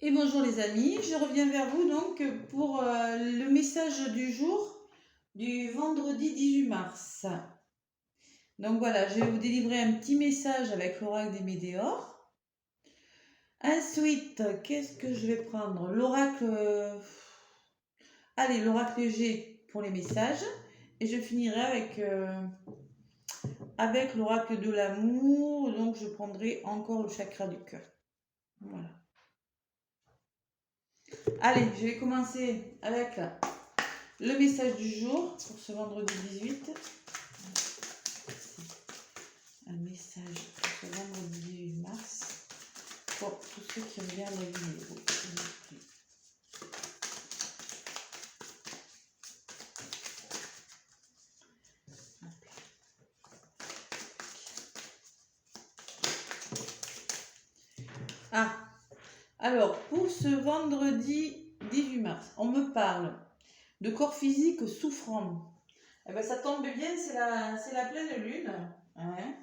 Et bonjour les amis, je reviens vers vous donc pour le message du jour du vendredi 18 mars. Donc voilà, je vais vous délivrer un petit message avec l'oracle des météores. Ensuite, qu'est-ce que je vais prendre? L'oracle... Allez, l'oracle G pour les messages. Et je finirai avec l'oracle de l'amour. Donc je prendrai encore le chakra du cœur. Voilà. Allez, je vais commencer avec le message du jour pour ce vendredi 18. Un message pour ce vendredi 18 mars pour tous ceux qui regardent la vidéo. Ah, alors pour ce vendredi 18 mars, on me parle de corps physique souffrant. Eh ben, ça tombe bien, c'est la pleine lune. Hein.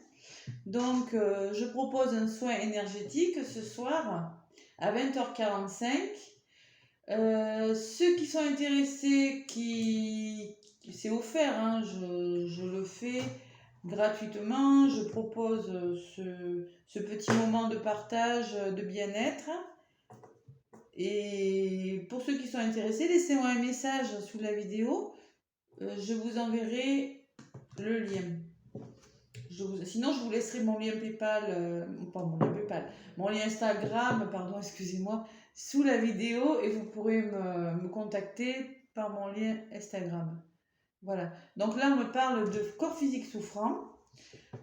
Donc, je propose un soin énergétique ce soir à 20h45. Ceux qui sont intéressés, c'est offert, hein, je le fais gratuitement. Je propose ce petit moment de partage, de bien-être. Et pour ceux qui sont intéressés, laissez-moi un message sous la vidéo. Je vous enverrai le lien. Sinon, je vous laisserai mon lien PayPal, pas mon lien PayPal, mon lien Instagram, pardon, excusez-moi, sous la vidéo et vous pourrez me contacter par mon lien Instagram. Voilà. Donc là, on me parle de corps physique souffrant.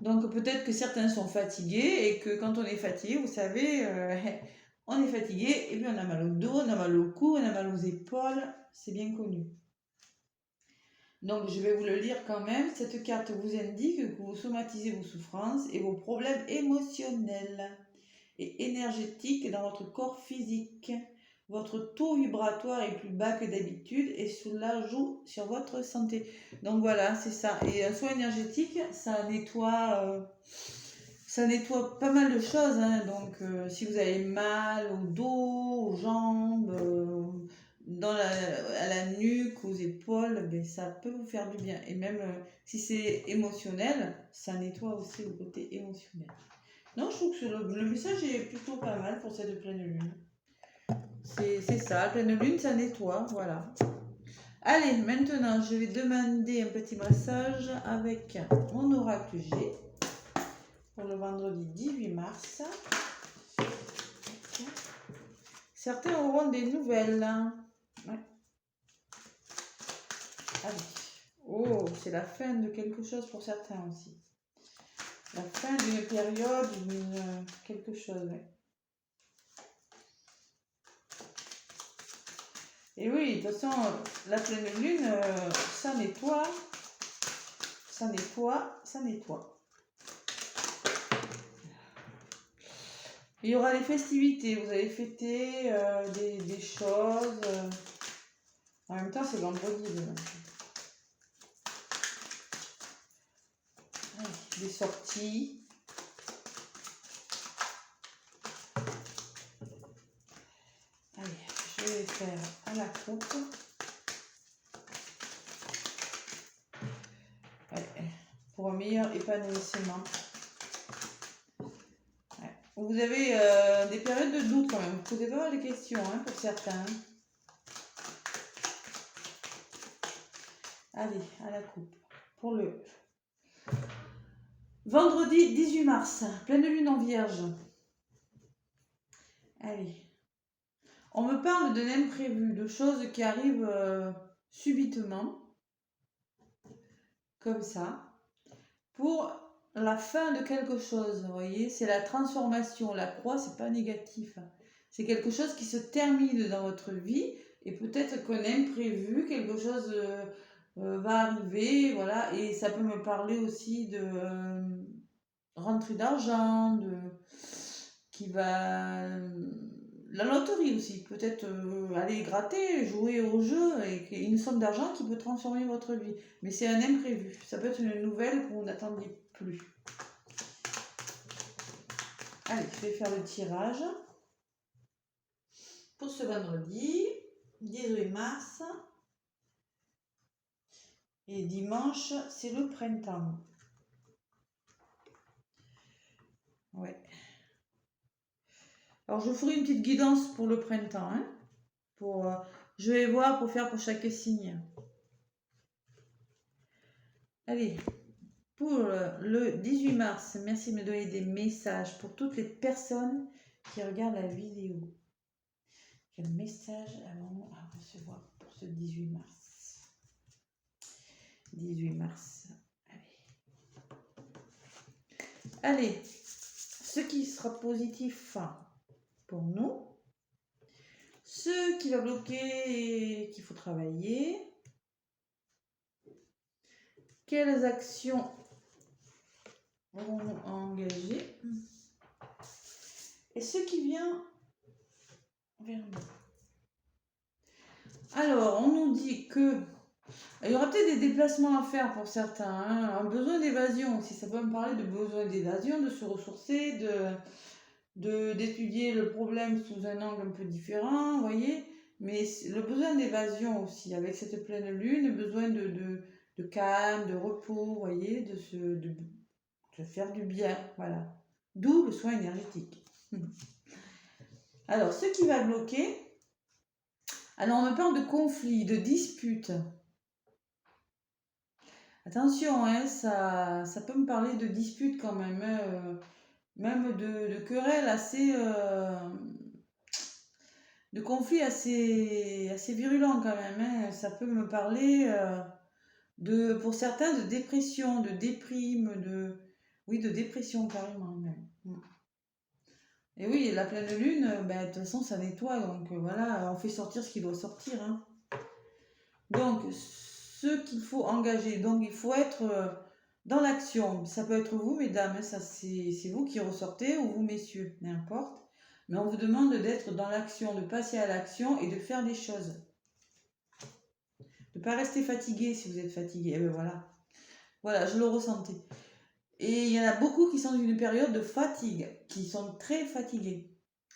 Donc peut-être que certains sont fatigués et que quand on est fatigué, vous savez, on est fatigué et puis on a mal au dos, on a mal au cou, on a mal aux épaules. C'est bien connu. Donc, je vais vous le lire quand même. Cette carte vous indique que vous somatisez vos souffrances et vos problèmes émotionnels et énergétiques dans votre corps physique. Votre taux vibratoire est plus bas que d'habitude et cela joue sur votre santé. Donc voilà, c'est ça. Et un soin énergétique, ça nettoie pas mal de choses. Hein. Donc, si vous avez mal au dos, aux jambes, à la nuque, aux épaules, ben, ça peut vous faire du bien. Et même si c'est émotionnel, ça nettoie aussi le côté émotionnel. Non, je trouve que le message est plutôt pas mal pour cette pleine lune. C'est ça, la pleine lune, ça nettoie, voilà. Allez, maintenant, je vais demander un petit massage avec mon oracle G pour le vendredi 18 mars. Certains auront des nouvelles. Ouais. Allez. Oh, c'est la fin de quelque chose pour certains aussi. La fin d'une période, quelque chose. Ouais. Et oui, de toute façon, la pleine lune, ça nettoie, ça nettoie, ça nettoie. Il y aura des festivités, vous allez fêter des choses. En même temps, c'est vendredi. Des sorties. Allez, je vais faire à la coupe. Allez, pour un meilleur épanouissement. Ouais. Vous avez des périodes de doute quand même. Vous posez pas mal de questions hein, pour certains. Allez, à la coupe. Pour le vendredi 18 mars, pleine lune en vierge. Allez. On me parle d'un imprévu, de choses qui arrivent subitement, comme ça, pour la fin de quelque chose, vous voyez, c'est la transformation. La croix, c'est pas négatif. C'est quelque chose qui se termine dans votre vie et peut-être qu'un imprévu, quelque chose va arriver, voilà, et ça peut me parler aussi de rentrée d'argent, qui va... La loterie aussi, peut-être aller gratter, jouer au jeu et une somme d'argent qui peut transformer votre vie. Mais c'est un imprévu. Ça peut être une nouvelle que vous n'attendiez plus. Allez, je vais faire le tirage. pour ce vendredi 18 mars. Et dimanche, c'est le printemps. Ouais. Alors, je ferai une petite guidance pour le printemps. Hein, je vais voir pour faire pour chaque signe. Allez, pour le 18 mars, merci de me donner des messages pour toutes les personnes qui regardent la vidéo. Quel message avons-nous à recevoir pour ce 18 mars? 18 mars. Allez, ce qui sera positif pour nous, ce qui va bloquer et qu'il faut travailler, quelles actions vont engager, et ce qui vient vers nous. Alors, on nous dit que il y aura peut-être des déplacements à faire pour certains, hein, un besoin d'évasion aussi. Ça peut me parler de besoin d'évasion, de se ressourcer, d'étudier le problème sous un angle un peu différent, vous voyez. Mais le besoin d'évasion aussi, avec cette pleine lune, le besoin de calme, de repos, vous voyez, de faire du bien, voilà. D'où le soin énergétique. Alors, ce qui va bloquer, alors on me parle de conflits, de disputes. Attention, hein, ça peut me parler de disputes quand même, hein, même de querelles assez, de conflits assez virulents quand même. Hein. Ça peut me parler pour certains de dépression, de déprime, oui, de dépression carrément même. Et oui, la pleine lune, ben, de toute façon, ça nettoie, donc voilà, on fait sortir ce qui doit sortir. Hein. Donc, ce qu'il faut engager, donc il faut être dans l'action. Ça peut être vous, mesdames, hein, ça c'est vous qui ressortez, ou vous, messieurs, n'importe. Mais on vous demande d'être dans l'action, de passer à l'action et de faire des choses. De ne pas rester fatigué si vous êtes fatigué. Et ben voilà. Voilà, je le ressentais. Et il y en a beaucoup qui sont dans une période de fatigue, qui sont très fatigués,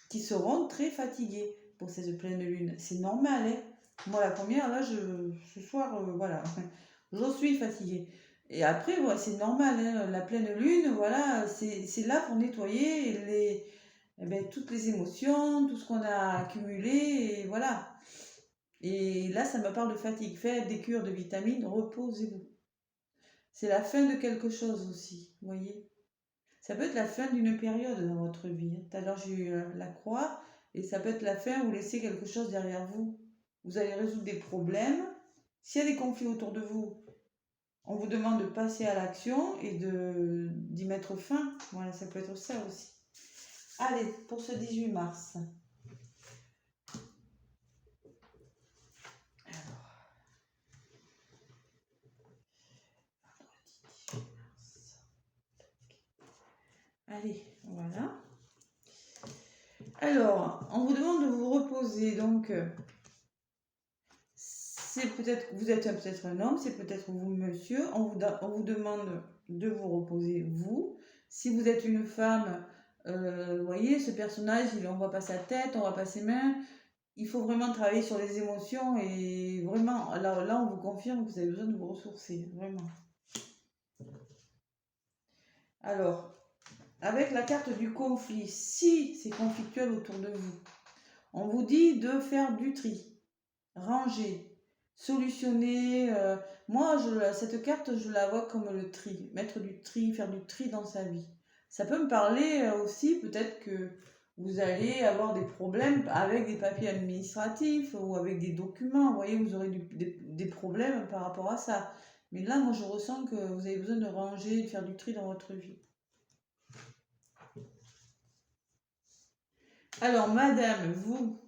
qui seront très fatigués pour cette pleine lune. C'est normal, hein. Moi, la première, là, ce soir, voilà, je suis fatiguée. Et après, ouais, c'est normal, hein, la pleine lune, voilà, c'est là pour nettoyer toutes les émotions, tout ce qu'on a accumulé, et voilà. Et là, ça me parle de fatigue. Faites des cures de vitamines, reposez-vous. C'est la fin de quelque chose aussi, vous voyez. Ça peut être la fin d'une période dans votre vie. Tout à l'heure, j'ai eu la croix, et ça peut être la fin où vous laissez quelque chose derrière vous. Vous allez résoudre des problèmes. S'il y a des conflits autour de vous, on vous demande de passer à l'action et d'y mettre fin. Voilà, ça peut être ça aussi. Allez, pour ce 18 mars. Allez, voilà. Alors, on vous demande de vous reposer. Donc, c'est peut-être, vous êtes peut-être un homme, c'est peut-être vous, monsieur. On vous demande de vous reposer, vous. Si vous êtes une femme, vous voyez, ce personnage, on ne voit pas sa tête, on ne voit pas ses mains. Il faut vraiment travailler sur les émotions et vraiment, là, on vous confirme que vous avez besoin de vous ressourcer, vraiment. Alors, avec la carte du conflit, si c'est conflictuel autour de vous, on vous dit de faire du tri, ranger, solutionner. Moi, cette carte, je la vois comme le tri, mettre du tri, faire du tri dans sa vie. Ça peut me parler aussi, peut-être que vous allez avoir des problèmes avec des papiers administratifs ou avec des documents. Vous voyez, vous aurez des problèmes par rapport à ça. Mais là, moi, je ressens que vous avez besoin de ranger, de faire du tri dans votre vie. Alors, madame, vous,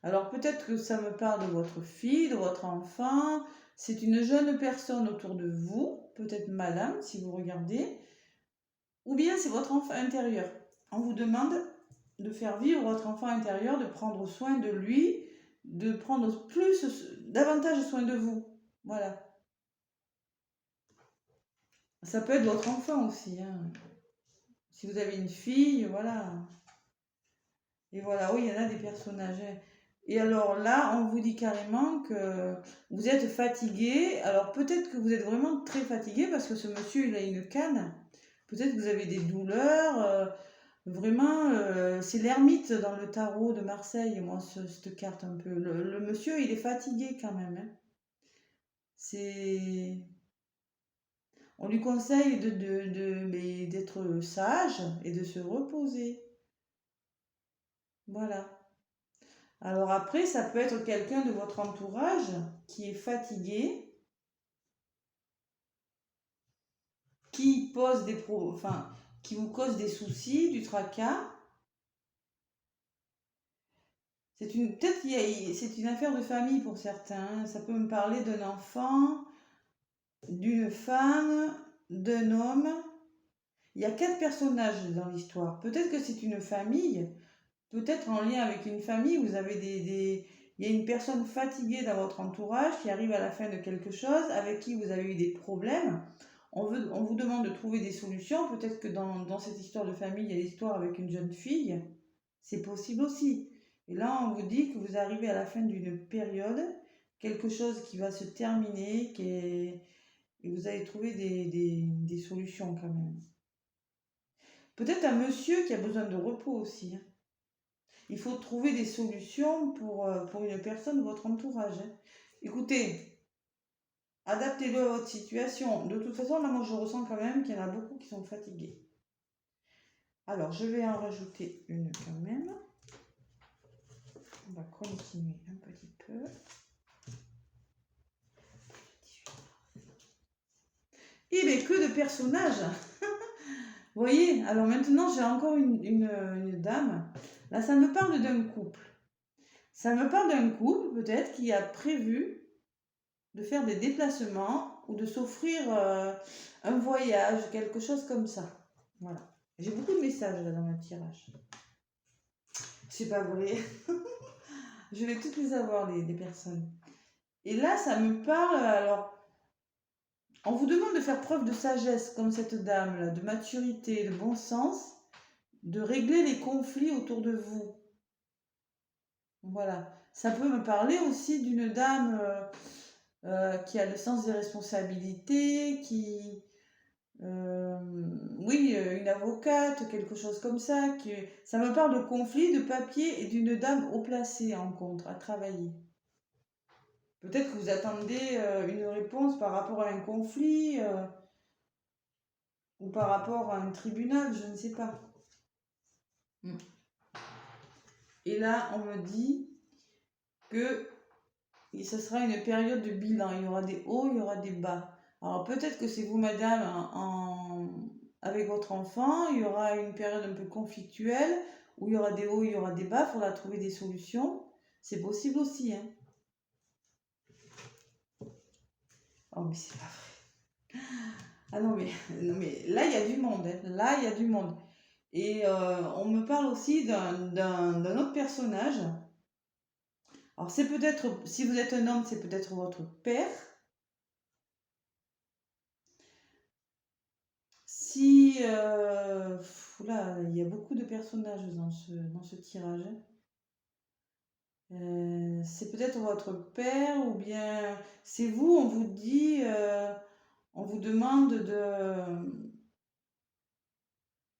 alors peut-être que ça me parle de votre fille, de votre enfant. C'est une jeune personne autour de vous, peut-être madame, si vous regardez. Ou bien c'est votre enfant intérieur. On vous demande de faire vivre votre enfant intérieur, de prendre soin de lui, de prendre davantage soin de vous. Voilà. Ça peut être votre enfant aussi. Hein. Si vous avez une fille, voilà. Et voilà, oui, il y en a des personnages, hein. Et alors là, on vous dit carrément que vous êtes fatigué. Alors peut-être que vous êtes vraiment très fatigué parce que ce monsieur, il a une canne. Peut-être que vous avez des douleurs. Vraiment, c'est l'ermite dans le tarot de Marseille, moi, cette carte un peu. Le monsieur, il est fatigué quand même, hein. C'est... On lui conseille mais d'être sage et de se reposer. Voilà. Alors après, ça peut être quelqu'un de votre entourage qui est fatigué, qui pose enfin, qui vous cause des soucis, du tracas. Peut-être c'est une affaire de famille pour certains, hein. Ça peut me parler d'un enfant, d'une femme, d'un homme. Il y a 4 personnages dans l'histoire. Peut-être que c'est une famille, peut-être en lien avec une famille, vous avez il y a une personne fatiguée dans votre entourage qui arrive à la fin de quelque chose, avec qui vous avez eu des problèmes. On vous demande de trouver des solutions. Peut-être que dans cette histoire de famille, il y a l'histoire avec une jeune fille. C'est possible aussi. Et là, on vous dit que vous arrivez à la fin d'une période, quelque chose qui va se terminer, et vous allez trouver des solutions quand même. Peut-être un monsieur qui a besoin de repos aussi, hein. Il faut trouver des solutions pour une personne de votre entourage, hein. Écoutez, adaptez-le à votre situation. De toute façon, là, moi, je ressens quand même qu'il y en a beaucoup qui sont fatigués. Alors, je vais en rajouter une quand même. On va continuer un petit peu. Eh bien, que de personnages. Vous voyez, alors maintenant, j'ai encore une dame. Là, ça me parle d'un couple. Ça me parle d'un couple, peut-être, qui a prévu de faire des déplacements ou de s'offrir un voyage, quelque chose comme ça. Voilà. J'ai beaucoup de messages là dans mon tirage. C'est pas vrai. Je vais toutes les avoir, les personnes. Et là, ça me parle. Alors, on vous demande de faire preuve de sagesse, comme cette dame-là, de maturité, de bon sens, de régler les conflits autour de vous. Voilà. Ça peut me parler aussi d'une dame qui a le sens des responsabilités, oui, une avocate, quelque chose comme ça. Ça me parle de conflit, de papier et d'une dame haut placée en contre, à travailler. Peut-être que vous attendez une réponse par rapport à un conflit ou par rapport à un tribunal, je ne sais pas. Et là, on me dit que ce sera une période de bilan. Il y aura des hauts, il y aura des bas. Alors peut-être que c'est vous, madame, avec votre enfant, il y aura une période un peu conflictuelle, où il y aura des hauts, il y aura des bas, il faudra trouver des solutions. C'est possible aussi, hein. Oh, mais c'est pas vrai. Ah non, mais là, il y a du monde, hein. Là, il y a du monde. Et on me parle aussi d'un autre personnage. Alors c'est peut-être, si vous êtes un homme, c'est peut-être votre père. Si, là, il y a beaucoup de personnages dans ce tirage, hein. C'est peut-être votre père ou bien c'est vous, on vous dit, on vous demande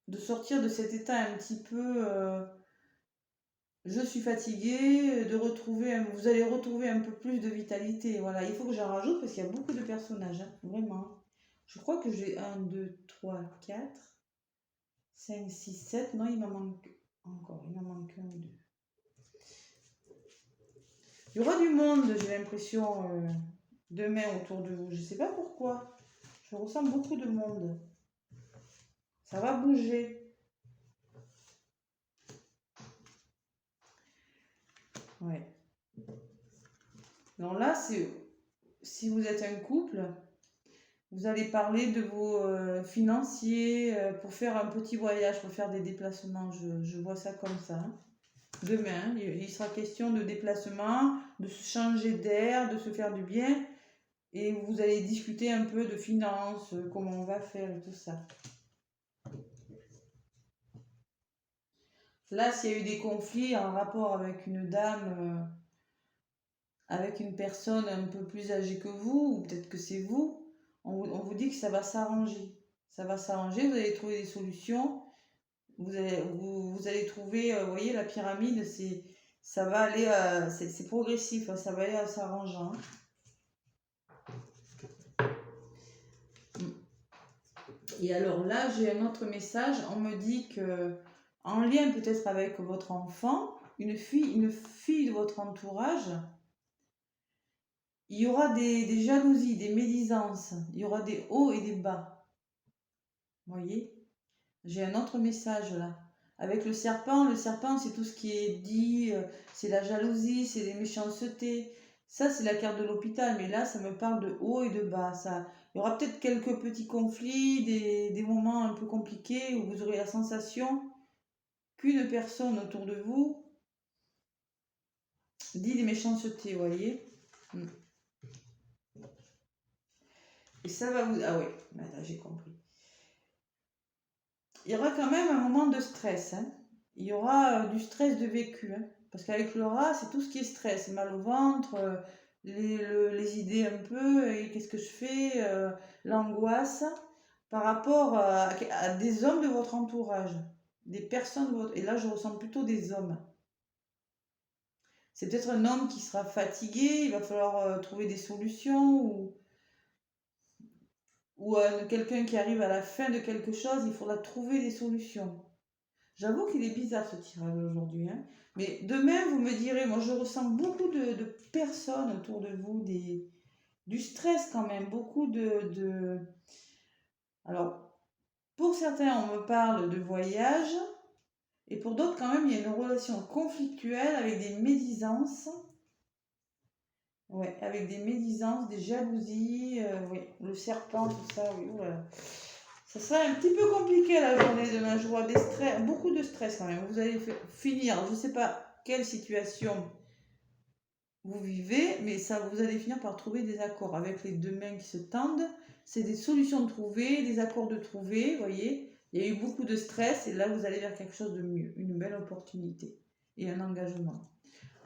de sortir de cet état un petit peu, je suis fatiguée, vous allez retrouver un peu plus de vitalité. Voilà, il faut que j'en rajoute parce qu'il y a beaucoup de personnages, hein, vraiment. Je crois que j'ai 1, 2, 3, 4, 5, 6, 7. Non, il m'en manque encore. Il m'en manque un ou deux. Il y aura du monde, j'ai l'impression, demain autour de vous. Je ne sais pas pourquoi. Je ressens beaucoup de monde. Ça va bouger. Ouais. Alors là, si vous êtes un couple, vous allez parler de vos financiers pour faire un petit voyage, pour faire des déplacements. Je vois ça comme ça, hein. Demain, il sera question de déplacement, de se changer d'air, de se faire du bien. Et vous allez discuter un peu de finances, comment on va faire et tout ça. Là, s'il y a eu des conflits en rapport avec une dame, avec une personne un peu plus âgée que vous, ou peut-être que c'est vous, on vous dit que ça va s'arranger. Ça va s'arranger, vous allez trouver des solutions. Vous allez trouver, vous voyez, la pyramide, ça va aller, c'est progressif, hein, ça va aller en s'arrangeant. Et alors là, j'ai un autre message. On me dit que, en lien peut-être avec votre enfant, une fille de votre entourage, il y aura des jalousies, des médisances, il y aura des hauts et des bas. Vous voyez? J'ai un autre message là. Avec le serpent c'est tout ce qui est dit, c'est la jalousie, c'est les méchancetés. Ça, c'est la carte de l'hôpital, mais là, ça me parle de haut et de bas. Il y aura peut-être quelques petits conflits, des moments un peu compliqués où vous aurez la sensation qu'une personne autour de vous dit des méchancetés, vous voyez. Et ça va vous... Ah oui, là, j'ai compris. Il y aura quand même un moment de stress, hein. Il y aura du stress de vécu, hein. Parce qu'avec le rat, c'est tout ce qui est stress, mal au ventre, les idées un peu, et qu'est-ce que je fais, l'angoisse, par rapport à des hommes de votre entourage, des personnes de votre... Et là, je ressens plutôt des hommes. C'est peut-être un homme qui sera fatigué, il va falloir trouver des solutions, ou quelqu'un qui arrive à la fin de quelque chose, il faudra trouver des solutions. J'avoue qu'il est bizarre ce tirage aujourd'hui, hein. Mais demain, vous me direz, moi je ressens beaucoup de personnes autour de vous, du stress quand même, beaucoup de... Alors, pour certains, on me parle de voyage, et pour d'autres, quand même, il y a une relation conflictuelle avec des médisances. Ouais, avec des médisances, des jalousies, oui, le serpent, tout ça, oui, voilà. Ça sera un petit peu compliqué la journée demain. Je vois beaucoup de stress quand même. Vous allez finir, je ne sais pas quelle situation vous vivez, mais ça, vous allez finir par trouver des accords avec les deux mains qui se tendent. C'est des solutions de trouver, des accords de trouver, vous voyez. Il y a eu beaucoup de stress et là, vous allez vers quelque chose de mieux, une belle opportunité et un engagement.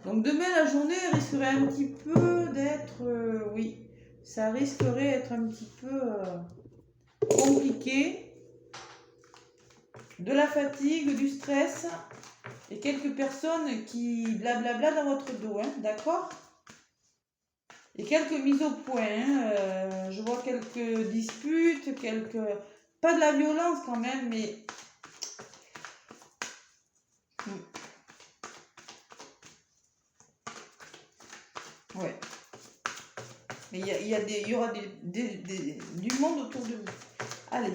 Donc demain, la journée risquerait un petit peu d'être, oui, ça risquerait d'être un petit peu compliqué, de la fatigue, du stress, et quelques personnes qui blablabla dans votre dos, hein, d'accord? Et quelques mises au point, hein, je vois quelques disputes, pas de la violence quand même, mais... Ouais. Mais il y aura du monde autour de vous. Allez,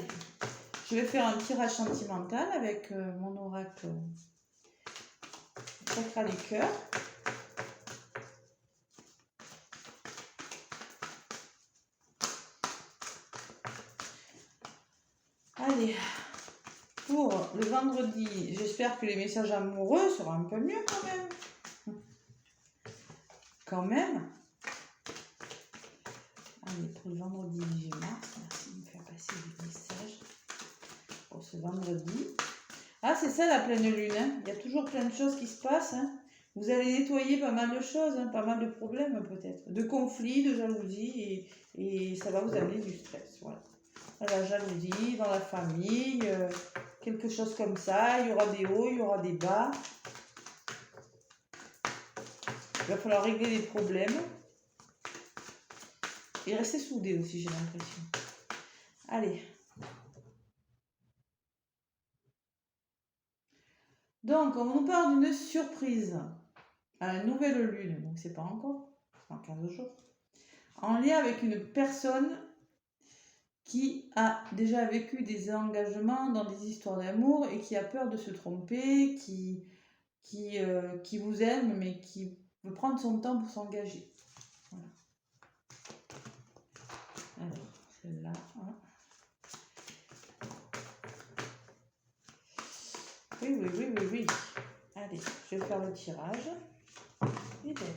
je vais faire un tirage sentimental avec mon oracle Sacral des cœurs. Allez, pour le vendredi, j'espère que les messages amoureux seront un peu mieux quand même. Quand même. Allez, pour le vendredi 18 mars, merci de me faire passer des messages pour ce vendredi. Ah, c'est ça la pleine lune, hein. Il y a toujours plein de choses qui se passent, hein. Vous allez nettoyer pas mal de choses, hein, pas mal de problèmes peut-être, de conflits, de jalousie, et ça va vous amener du stress. Voilà. La jalousie dans la famille, quelque chose comme ça. Il y aura des hauts, il y aura des bas. Il va falloir régler des problèmes. Et rester soudés aussi, j'ai l'impression. Allez. Donc, on nous parle d'une surprise à la nouvelle lune. Donc, c'est pas encore. C'est en 15 jours. En lien avec une personne qui a déjà vécu des engagements dans des histoires d'amour et qui a peur de se tromper, qui vous aime mais qui veut prendre son temps pour s'engager. Voilà. Alors, celle-là. Hein. Oui. Allez, je vais faire le tirage. Eh ben.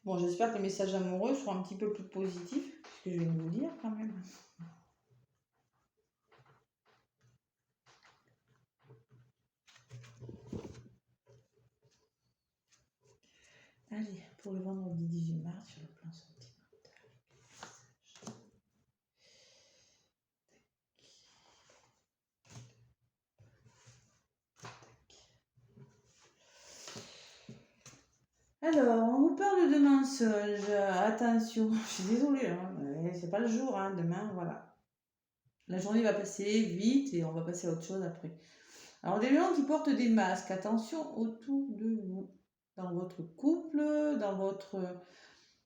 Bon, j'espère que les messages amoureux seront un petit peu plus positifs. ce que je viens de vous dire quand même. Allez, pour le vendredi 18 mars sur le plan sentimental. Alors, on vous parle de mensonges. Attention, je suis désolée, hein, mais c'est pas le jour, hein, demain, voilà. La journée va passer vite et on va passer à autre chose après. Alors, des gens qui portent des masques, attention autour de vous. Dans votre couple, dans votre...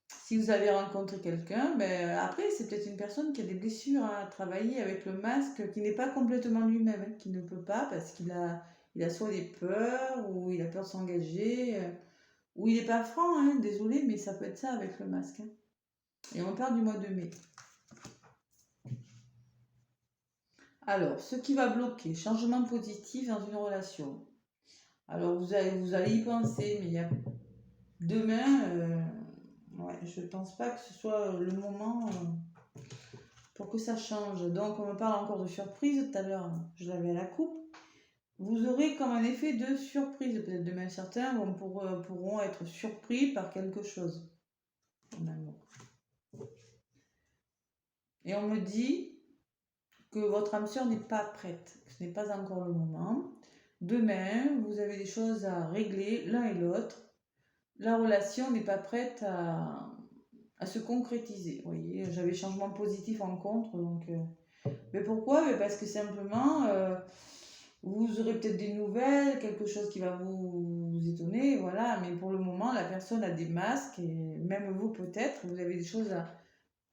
Si vous avez rencontré quelqu'un, ben, après, c'est peut-être une personne qui a des blessures à travailler avec le masque, qui n'est pas complètement lui-même, hein, qui ne peut pas parce il a soit des peurs ou il a peur de s'engager, ou il n'est pas franc, hein, désolé, mais ça peut être ça avec le masque. Hein. Et on parle du mois de mai. Alors, ce qui va bloquer, changement positif dans une relation. Alors, vous allez y penser, mais il y a demain, ouais, je ne pense pas que ce soit le moment pour que ça change. Donc, on me parle encore de surprise tout à l'heure. Je l'avais à la coupe. Vous aurez comme un effet de surprise. Peut-être demain, certains pourront être surpris par quelque chose. En amour. Et on me dit que votre âme sœur n'est pas prête. Ce n'est pas encore le moment. Demain, vous avez des choses à régler l'un et l'autre. La relation n'est pas prête à se concrétiser. Vous voyez, j'avais changement positif en contre. Donc, mais pourquoi? Mais parce que simplement, vous aurez peut-être des nouvelles, quelque chose qui va vous étonner, voilà. Mais pour le moment, la personne a des masques, et même vous peut-être, vous avez des choses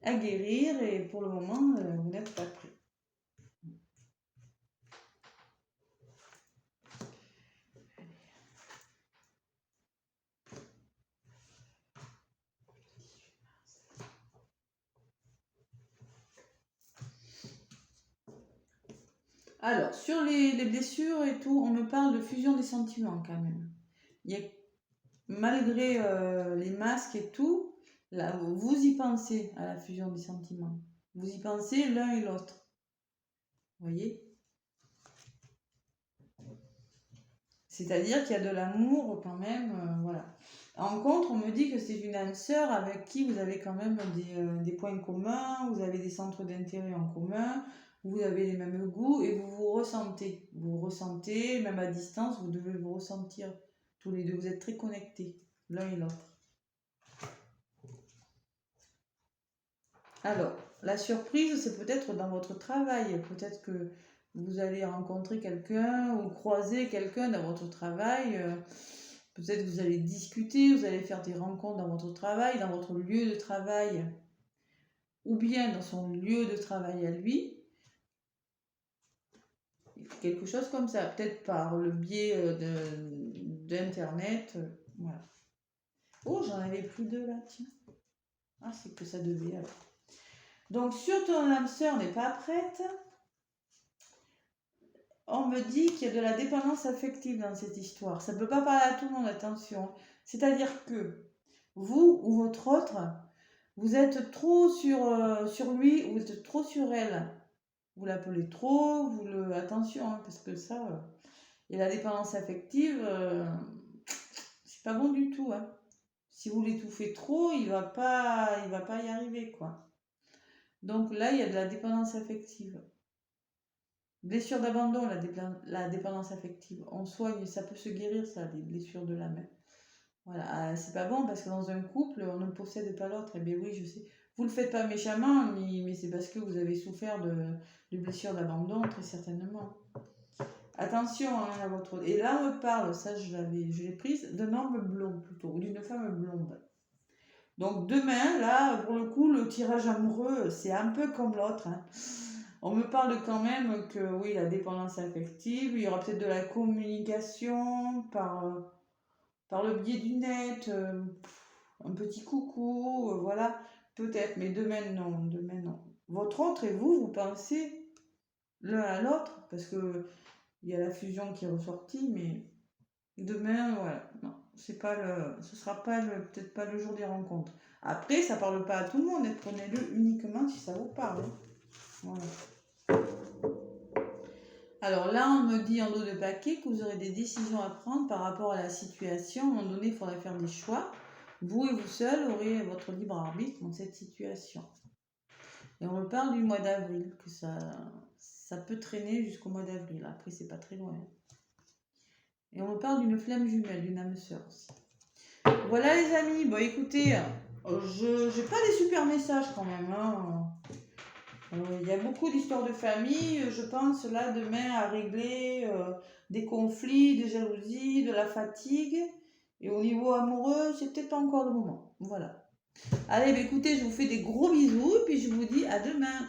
à guérir, et pour le moment, vous n'êtes pas prêt. Alors, sur les blessures et tout, on me parle de fusion des sentiments quand même. Il y a, malgré les masques et tout, là, vous y pensez à la fusion des sentiments. Vous y pensez l'un et l'autre. Vous voyez? C'est-à-dire qu'il y a de l'amour quand même, voilà. En contre, on me dit que c'est une âme sœur avec qui vous avez quand même des points communs, vous avez des centres d'intérêt en commun, vous avez les mêmes goûts et vous vous ressentez. Vous vous ressentez, même à distance, vous devez vous ressentir tous les deux. Vous êtes très connectés, l'un et l'autre. Alors, la surprise, c'est peut-être dans votre travail. Peut-être que vous allez rencontrer quelqu'un ou croiser quelqu'un dans votre travail. Peut-être que vous allez discuter, vous allez faire des rencontres dans votre travail, dans votre lieu de travail, ou bien dans son lieu de travail à lui. Quelque chose comme ça, peut-être par le biais d'Internet. Voilà. Oh, j'en avais plus deux là, tiens. Ah, c'est que ça devait alors. Donc, sur ton âme sœur n'est pas prête. On me dit qu'il y a de la dépendance affective dans cette histoire. Ça ne peut pas parler à tout le monde, attention. C'est-à-dire que vous ou votre autre, vous êtes trop sur lui ou vous êtes trop sur elle. Vous l'appelez trop, attention, hein, parce que ça... et la dépendance affective, c'est pas bon du tout. Hein. Si vous l'étouffez trop, il va pas y arriver, quoi. Donc là, il y a de la dépendance affective. Blessure d'abandon, la dépendance affective. On soigne, ça peut se guérir, ça, des blessures de la main. Voilà, c'est pas bon parce que dans un couple, on ne possède pas l'autre. Eh bien oui, je sais. Vous le faites pas méchamment, mais c'est parce que vous avez souffert de blessures d'abandon, très certainement. Attention hein, à votre... Et là, on me parle, ça je l'ai prise, d'un homme blond plutôt, ou d'une femme blonde. Donc demain, là, pour le coup, le tirage amoureux, c'est un peu comme l'autre. Hein. On me parle quand même que oui, la dépendance affective, il y aura peut-être de la communication par le biais du net, un petit coucou, voilà, peut-être, mais demain non. Votre autre et vous pensez l'un à l'autre, parce que il y a la fusion qui est ressortie, mais demain, voilà, non, ce sera pas peut-être pas le jour des rencontres. Après, ça parle pas à tout le monde, hein. Prenez-le uniquement si ça vous parle. Hein. Voilà. Alors là, on me dit en dos de paquet que vous aurez des décisions à prendre par rapport à la situation. À un moment donné, il faudra faire des choix. Vous et vous seul aurez votre libre arbitre dans cette situation. Et on me parle du mois d'avril, que ça peut traîner jusqu'au mois d'avril. Après, c'est pas très loin. Et on me parle d'une flamme jumelle, d'une âme sœur aussi. Voilà les amis, bon écoutez, je n'ai pas des super messages quand même. Hein. Il y a beaucoup d'histoires de famille, je pense là demain à régler des conflits, des jalousies, de la fatigue. Et au niveau amoureux, c'est peut-être pas encore le moment. Voilà. Allez, bah, écoutez, je vous fais des gros bisous et puis je vous dis à demain.